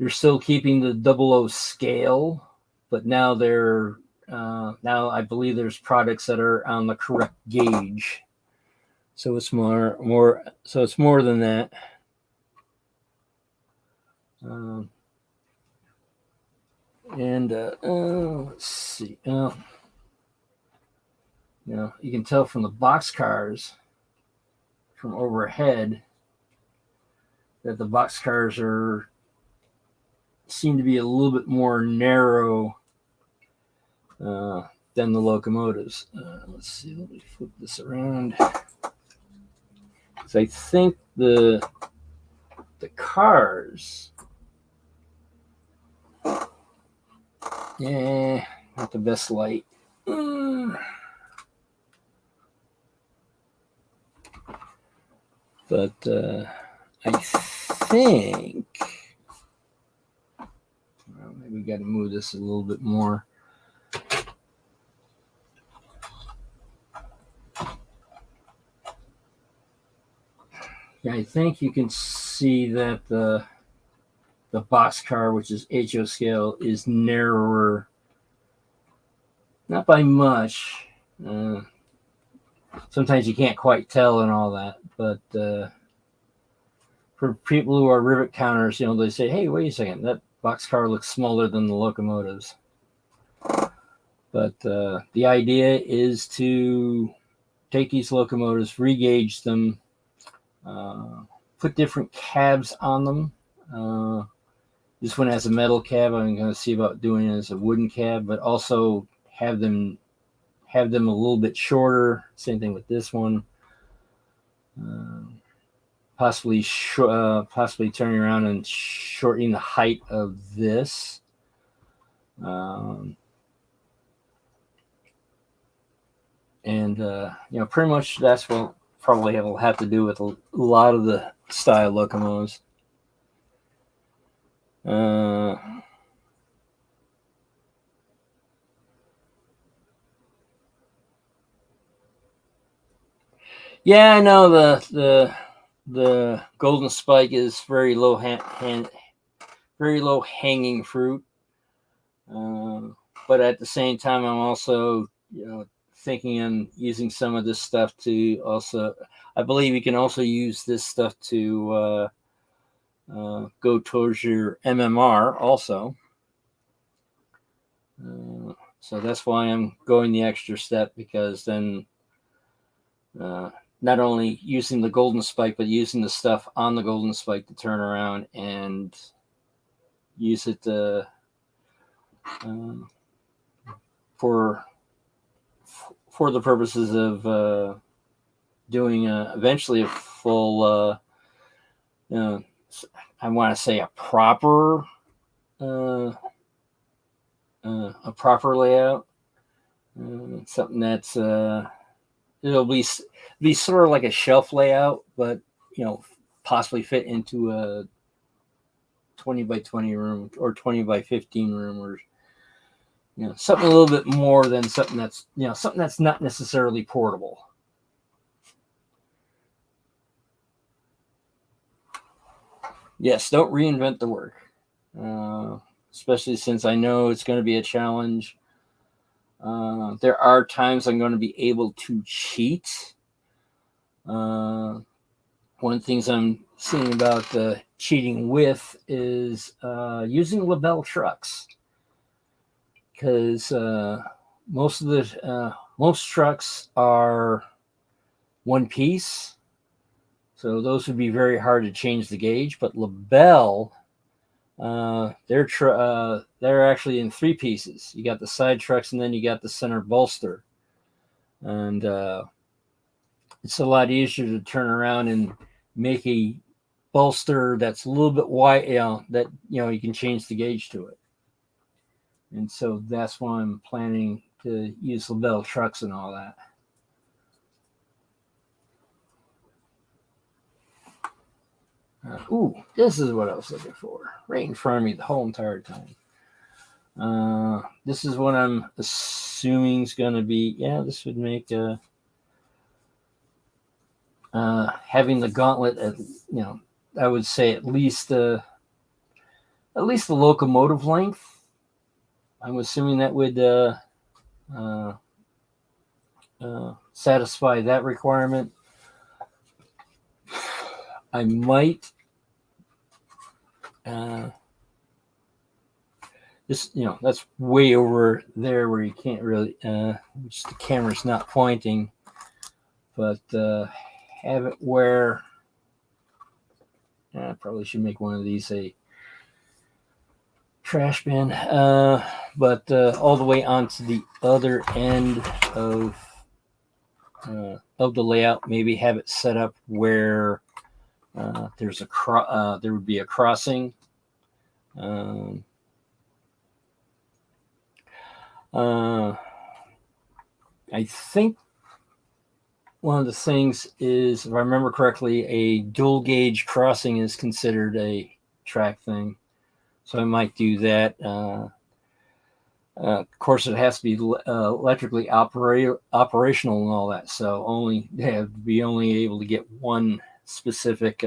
still keeping the double O scale, but now now I believe there's products that are on the correct gauge, so it's more than that. And let's see. You can tell from the box cars from overhead that the box cars seem to be a little bit more narrow than the locomotives. Let's see. Let me flip this around. So I think the cars, not the best light. But I think maybe we got to move this a little bit more. Yeah, I think you can see that the boxcar, which is HO scale, is narrower, not by much. Sometimes you can't quite tell and all that, but for people who are rivet counters, they say, "Hey, wait a second, that boxcar looks smaller than the locomotives." But the idea is to take these locomotives, regauge them, put different cabs on them. This one has a metal cab. I'm going to see about doing it as a wooden cab, but also have them a little bit shorter. Same thing with this one. Possibly turning around and shortening the height of this. And pretty much that's what probably will have to do with a lot of the style locomotives. Yeah, I know the golden spike is very low very low hanging fruit. But at the same time, I'm also thinking on using some of this stuff to also. I believe you can also use this stuff to go towards your MMR also. So that's why I'm going the extra step, because then not only using the golden spike, but using the stuff on the golden spike to turn around and use it for the purposes of doing eventually a full, I want to say a proper layout, something that's it'll be sort of like a shelf layout, but possibly fit into a 20 by 20 room or 20 by 15 room, or something a little bit more than something that's not necessarily portable. Yes, don't reinvent the work, especially since I know it's going to be a challenge. There are times I'm going to be able to cheat. One of the things I'm seeing about cheating with is using Lebel trucks, because most trucks are one piece, So those would be very hard to change the gauge. But LaBelle, they're actually in three pieces. You got the side trucks, and then you got the center bolster, and it's a lot easier to turn around and make a bolster that's a little bit wide, that you can change the gauge to it. And so that's why I'm planning to use LaBelle trucks and all that. This is what I was looking for, right in front of me the whole entire time. This is what I'm assuming is going to be. Yeah, this would make having the gauntlet at I would say at least the locomotive length. I'm assuming that would satisfy that requirement. I might that's way over there where you can't really which the camera's not pointing, but have it where I probably should make one of these a trash bin, but all the way onto the other end of the layout. Maybe have it set up where there's there would be a crossing. I think one of the things is, if I remember correctly, a dual gauge crossing is considered a track thing. So I might do that. Of course, it has to be electrically operational and all that. So they have to be only able to get one specific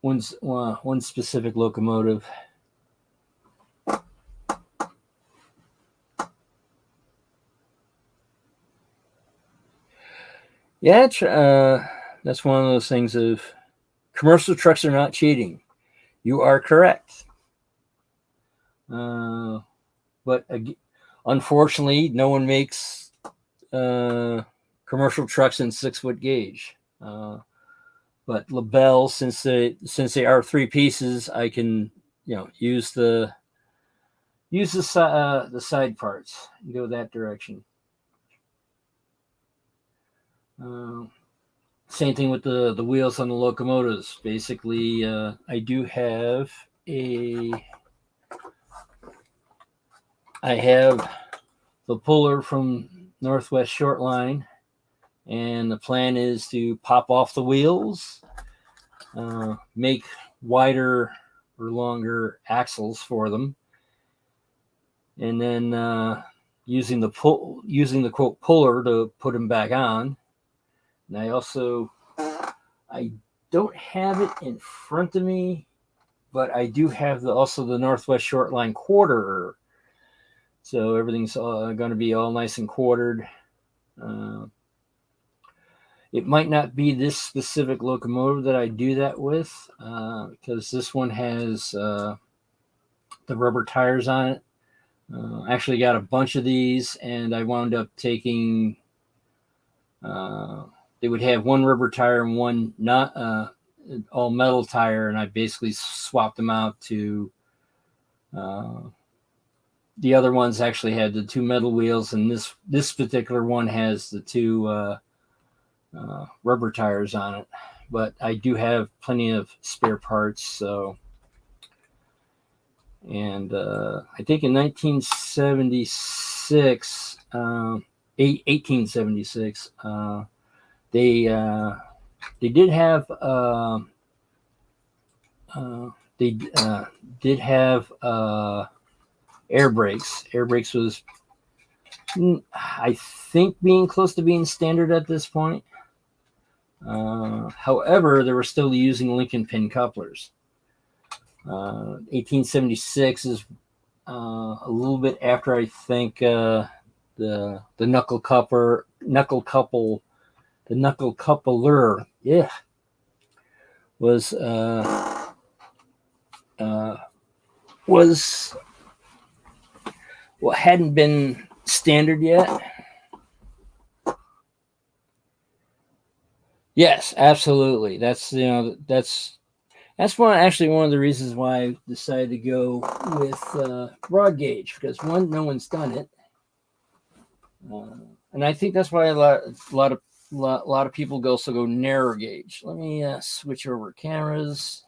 one specific locomotive. Yeah, that's one of those things of commercial trucks are not cheating. You are correct. But unfortunately, no one makes commercial trucks in 6-foot gauge. But LaBelle, since they are three pieces, I can use the side parts and go that direction. Same thing with the wheels on the locomotives. Basically, I do have I have the puller from Northwest Short Line, and the plan is to pop off the wheels, make wider or longer axles for them, and then using the quote puller to put them back on. And I don't have it in front of me, but I do have also the Northwest Short Line quarterer. So everything's going to be all nice and quartered. It might not be this specific locomotive that I do that with, because this one has the rubber tires on it. I actually got a bunch of these, and I wound up taking... they would have one rubber tire and one not all metal tire, and I basically swapped them out to the other ones actually had the two metal wheels, and this particular one has the two rubber tires on it. But I do have plenty of spare parts, so. And I think in 1876, they did have air brakes. Air brakes was, I think, being close to being standard at this point. However, they were still using Lincoln pin couplers. 1876 is a little bit after, I think, the knuckle coupler, yeah, was hadn't been standard yet. Yes, absolutely. That's one of the reasons why I decided to go with broad gauge, because one, no one's done it, uh, and I think that's why a lot of people go narrow gauge. Let me switch over cameras.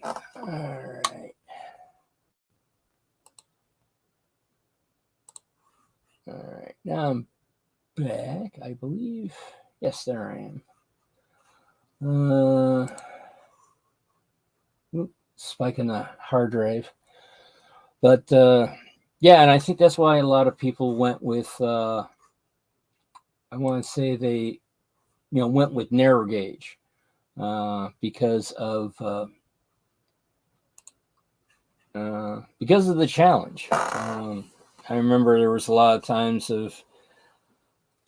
All right. All right. Now I'm back, I believe. Yes, there I am. Spike in the hard drive. But yeah, and I think that's why a lot of people went with. I want to say they, went with narrow gauge because of the challenge. I remember there was a lot of times of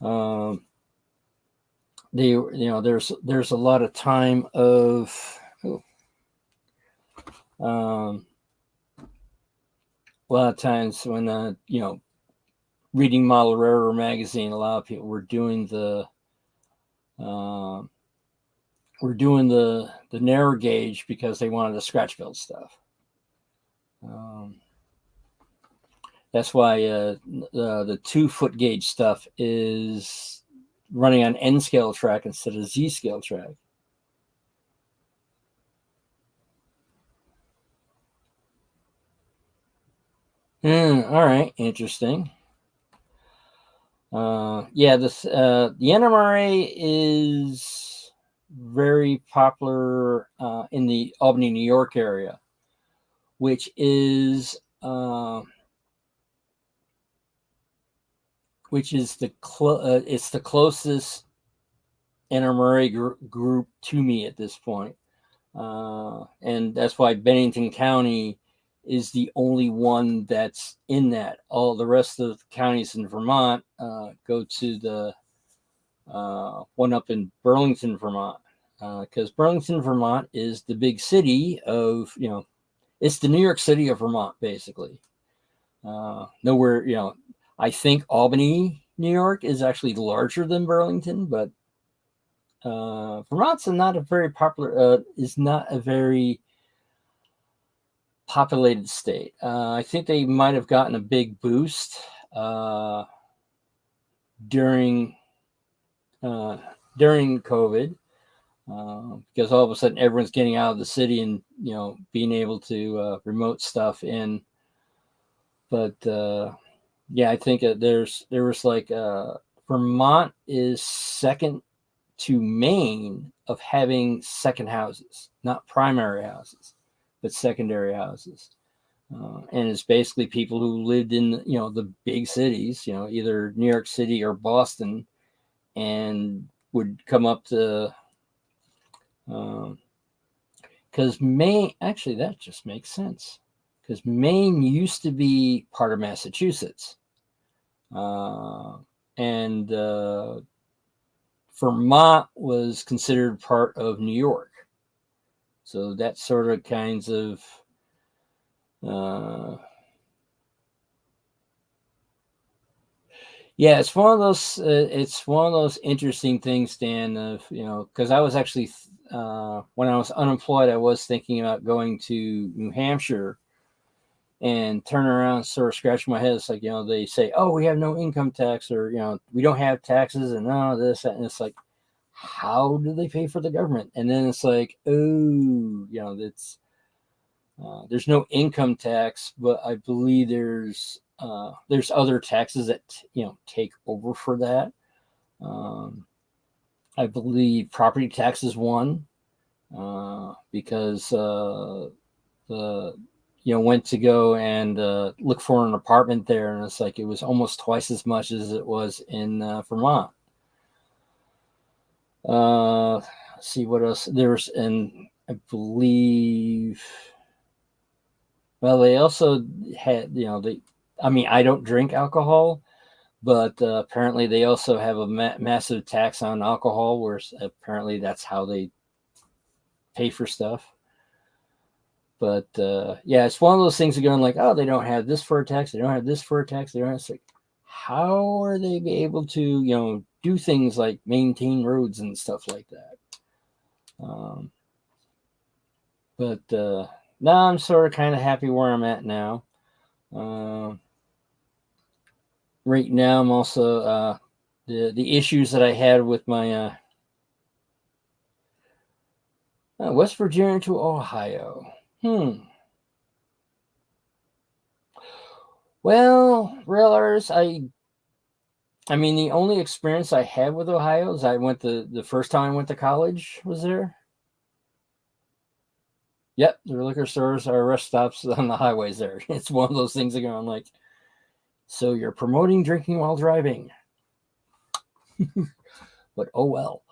um, there's a lot of time of um, a lot of times when reading Model Railroad magazine, a lot of people uh, were doing the narrow gauge because they wanted the scratch build stuff. Um, that's why the 2-foot gauge stuff is running on N scale track instead of Z scale track. All right, interesting. Yeah, the NMRA is very popular in the Albany, New York area, which is it's the closest NMRA group to me at this point, and that's why Bennington County is the only one that's in that. All the rest of the counties in Vermont go to the one up in Burlington, Vermont, because Burlington, Vermont is the big city of, it's the New York City of Vermont, basically. Nowhere, I think Albany, New York is actually larger than Burlington, but Vermont's is not a very populated state. I think they might have gotten a big boost during COVID, because all of a sudden everyone's getting out of the city and being able to remote stuff in. But yeah, I think there was like Vermont is second to Maine of having second houses, not primary houses, but secondary houses. And it's basically people who lived in the big cities, either New York City or Boston, and would come up to because Maine, actually, that just makes sense, because Maine used to be part of Massachusetts, and Vermont was considered part of New York. So that sort of kinds of yeah, it's one of those interesting things, Dan. Of because I was actually when I was unemployed, I was thinking about going to New Hampshire and turn around, sort of scratch my head. It's like they say, "Oh, we have no income tax," or we don't have taxes, and this, that, and it's like, how do they pay for the government? And then it's like, oh, that's there's no income tax, but I believe there's other taxes that take over for that. I believe property tax is one, because the went to go and look for an apartment there, and it's like it was almost twice as much as it was in Vermont. Let's see what else there's, and I believe. Well, they also had, I don't drink alcohol, but apparently they also have a massive tax on alcohol, where apparently that's how they pay for stuff. But yeah, it's one of those things of going like, oh, they don't have this for a tax, they don't have this for a tax, they don't have. Like, how are they be able to do things like maintain roads and stuff like that? But now I'm sort of kind of happy where I'm at now. Right now, I'm also the issues that I had with my West Virginia to Ohio. Well, realers, I mean, the only experience I had with Ohio is the first time I went to college was there. Yep, the liquor stores are rest stops on the highways there. It's one of those things again. I'm like, so you're promoting drinking while driving. But oh well.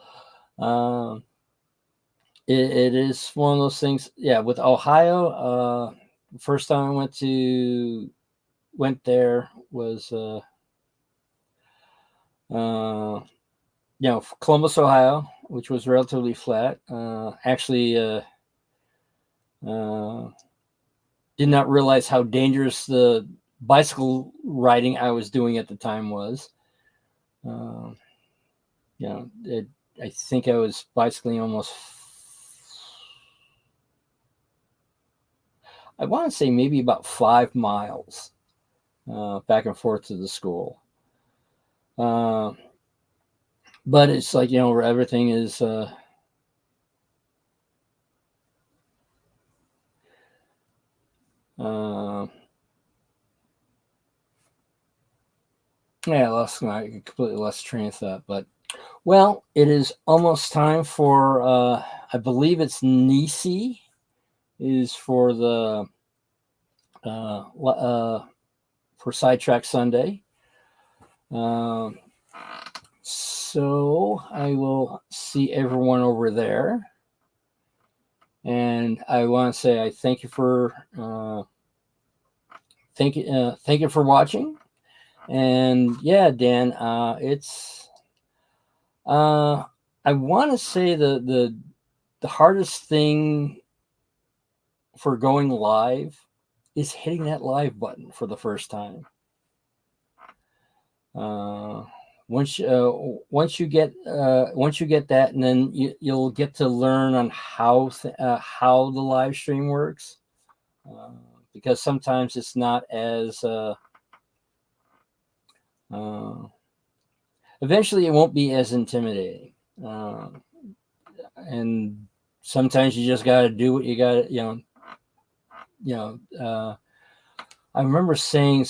It is one of those things. Yeah, with Ohio, first time I went there was Columbus, Ohio, which was relatively flat. Actually, did not realize how dangerous the bicycle riding I was doing at the time was. I think I was bicycling almost, I want to say maybe about 5 miles back and forth to the school. But it's like, where everything is I completely lost train of thought. But well, it is almost time for I believe it's Nisi is for the for Sidetrack Sunday. So I will see everyone over there, and I want to say I thank you for thank you for watching. And yeah, Dan, it's I want to say the hardest thing for going live is hitting that live button for the first time. Once you get that, and then you'll get to learn on how the live stream works, because sometimes it's not as eventually it won't be as intimidating, and sometimes you just got to do what you got to I remember seeing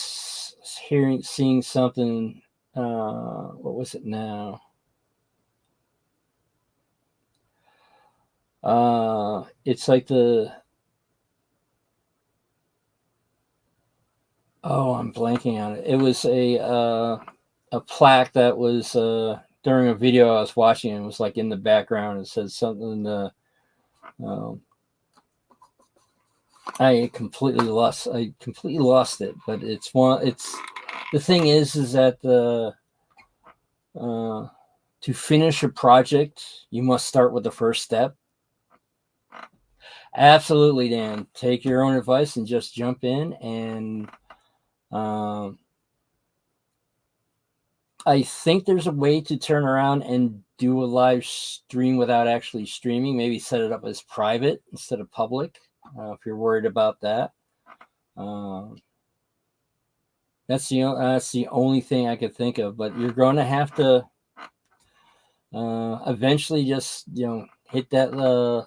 something. What was it now? It's like I'm blanking on it. It was a plaque that was during a video I was watching. It was like in the background. It said something. I completely lost it. But it's the thing is that to finish a project, you must start with the first step. Absolutely, Dan. Take your own advice and just jump in. And I think there's a way to turn around and do a live stream without actually streaming. Maybe set it up as private instead of public, if you're worried about that. That's the only thing I could think of. But you're going to have to eventually just hit that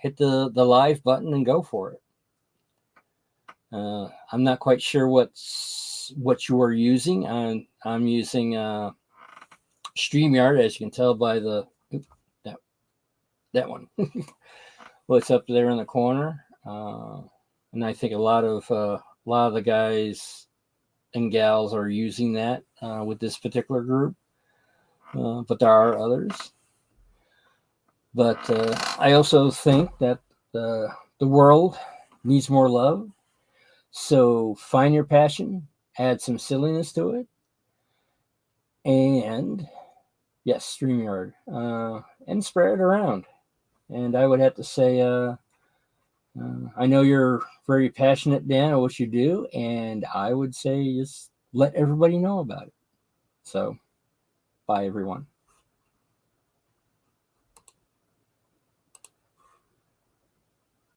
hit the live button and go for it. I'm not quite sure what you are using. I'm using StreamYard, as you can tell by that one. Well, it's up there in the corner, and I think a lot of the guys and gals are using that with this particular group. But there are others. But I also think that the world needs more love. So find your passion, add some silliness to it, and yes, StreamYard, and spread it around. And I would have to say, I know you're very passionate, Dan, at what you do, and I would say just let everybody know about it. So, bye everyone.